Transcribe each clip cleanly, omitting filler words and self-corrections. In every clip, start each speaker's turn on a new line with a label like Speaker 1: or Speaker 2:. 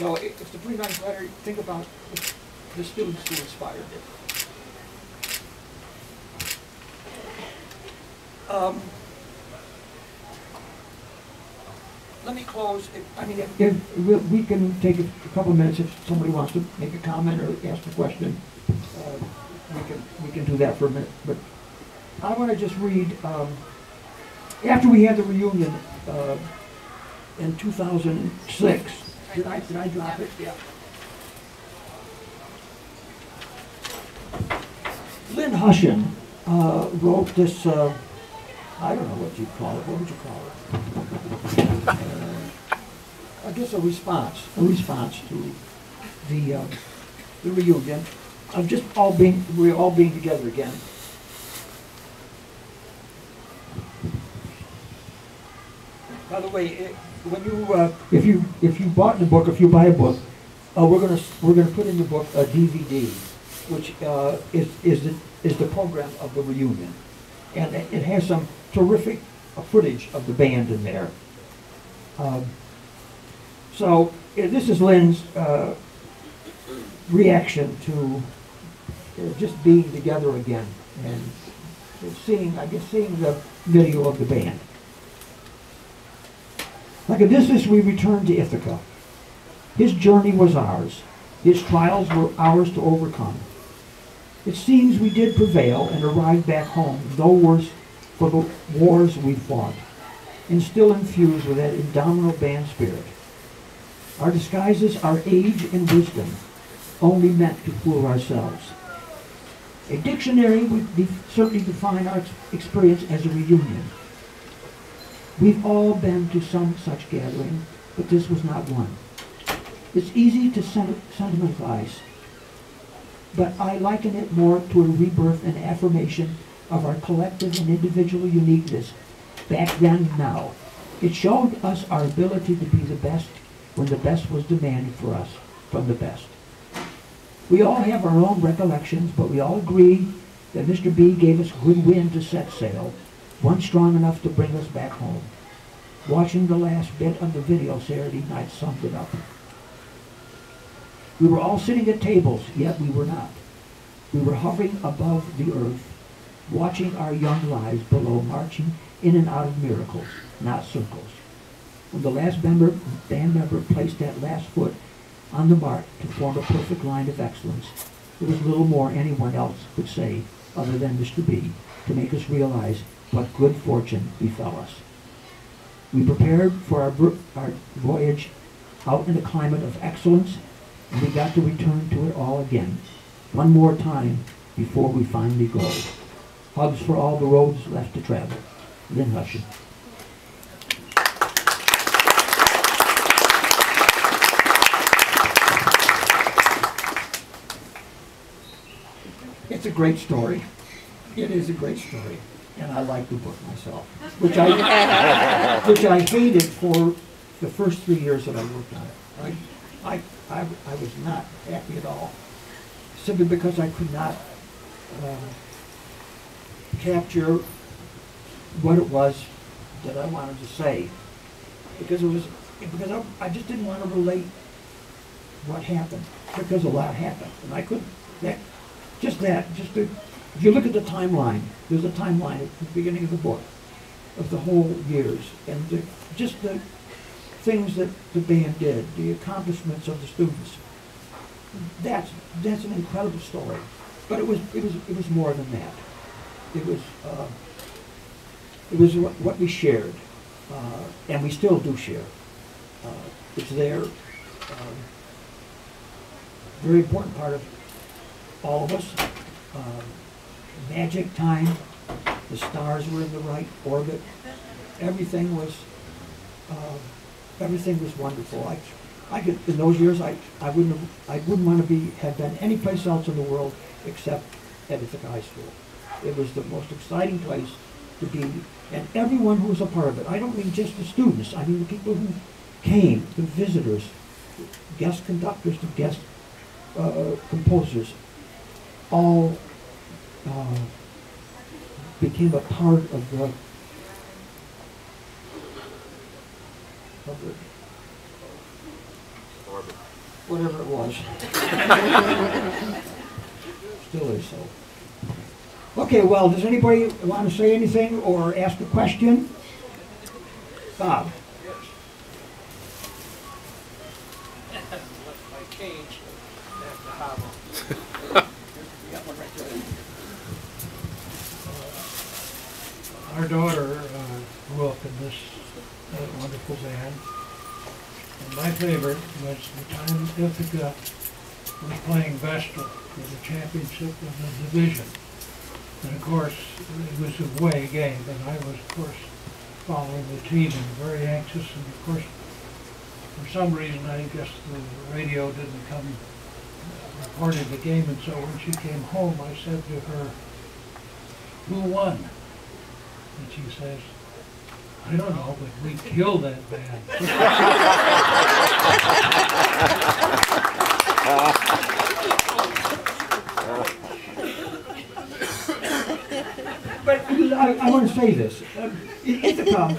Speaker 1: So it's a pretty nice letter. Think about the students who inspired it. Let me close. I mean, if we can take a couple minutes if somebody wants to make a comment or ask a question. We can do that for a minute. But I want to just read. After we had the reunion in 2006, did I drop it? Yeah. Lynn Hushin wrote this. I don't know what you'd call it. What would you call it? I guess a response to the reunion of just we're all being together again. By the way, when you if you bought the book, if you buy a book, we're gonna put in the book a DVD, which is the program of the reunion, and it has some terrific footage of the band in there. So this is Lynn's reaction to just being together again and seeing the video of the band. Like Odysseus, we returned to Ithaca. His journey was ours. His trials were ours to overcome. It seems we did prevail and arrived back home, no worse for the wars we fought, and still infused with that indomitable band spirit. Our disguises are age and wisdom, only meant to fool ourselves. A dictionary would certainly define our experience as a reunion. We've all been to some such gathering, but this was not one. It's easy to sentimentalize, but I liken it more to a rebirth and affirmation of our collective and individual uniqueness back then and now. It showed us our ability to be the best when the best was demanded for us from the best. We all have our own recollections, but we all agree that Mr. B gave us good wind to set sail, one strong enough to bring us back home. Watching the last bit of the video Saturday night summed it up. We were all sitting at tables, yet we were not. We were hovering above the earth, watching our young lives below marching in and out of miracles, not circles. When the last band member placed that last foot on the mark to form a perfect line of excellence, there was little more anyone else could say other than Mr. B to make us realize what good fortune befell us. We prepared for our voyage out in a climate of excellence, and we got to return to it all again, one more time before we finally go. Hugs for all the roads left to travel. Lynn Hushin. It's a great story. It is a great story. And I like the book myself, which I hated for the first 3 years that I worked on it. I was not happy at all, simply because I could not capture what it was that I wanted to say, because I just didn't want to relate what happened, because a lot happened, and I couldn't. If you look at the timeline, there's a timeline at the beginning of the book of the whole years, and just the things that the band did, the accomplishments of the students. That's an incredible story, but it was more than that. It was what we shared, and we still do share. It's there, very important part of all of us. Magic time, the stars were in the right orbit. Everything was wonderful. In those years, I wouldn't want to have been any place else in the world except at Ithaca High School. It was the most exciting place to be, and everyone who was a part of it. I don't mean just the students. I mean the people who came, the visitors, guest conductors, the guest composers, all became a part of the whatever it was. Still is so. Okay, well, does anybody want to say anything or ask a question? Bob.
Speaker 2: My cage at the hobble. Our daughter grew up in this wonderful band. And my favorite was the time Ithaca was playing Vestal for the championship of the division. And of course, it was a away game, and I was, of course, following the team and very anxious. And of course, for some reason, I guess the radio didn't come reporting the game. And so when she came home, I said to her, "Who won?" And she says, "I don't know, but we killed that band."
Speaker 1: But I want to say this. Ithaca,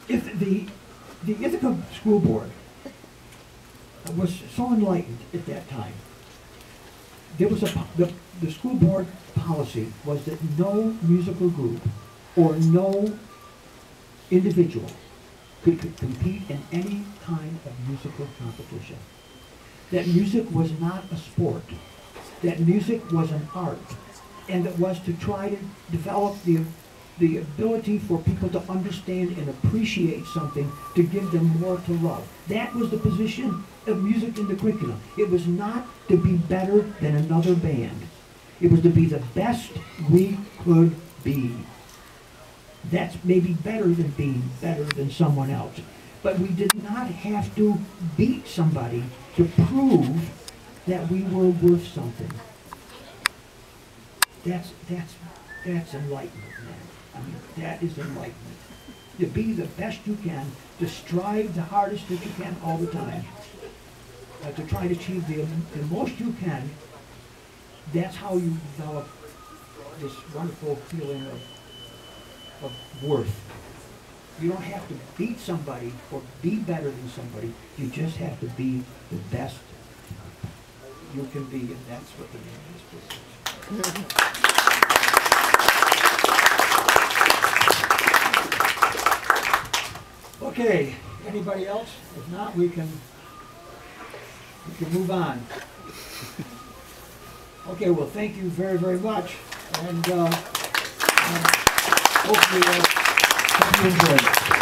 Speaker 1: the Ithaca School Board was so enlightened at that time. There was the school board policy was that no musical group or no individual could compete in any kind of musical competition. That music was not a sport. That music was an art. And it was to try to develop the ability for people to understand and appreciate something, to give them more to love. That was the position of music in the curriculum. It was not to be better than another band. It was to be the best we could be. That's maybe better than being better than someone else. But we did not have to beat somebody to prove that we were worth something. That's enlightenment, man. I mean, that is enlightenment. To be the best you can, to strive the hardest that you can all the time, to try to achieve the most you can. That's how you develop this wonderful feeling of worth. You don't have to beat somebody or be better than somebody. You just have to be the best you can be, and that's what the name of this book is. Okay, anybody else? If not, we can move on. Okay, well, thank you very, very much, and hopefully you enjoyed it.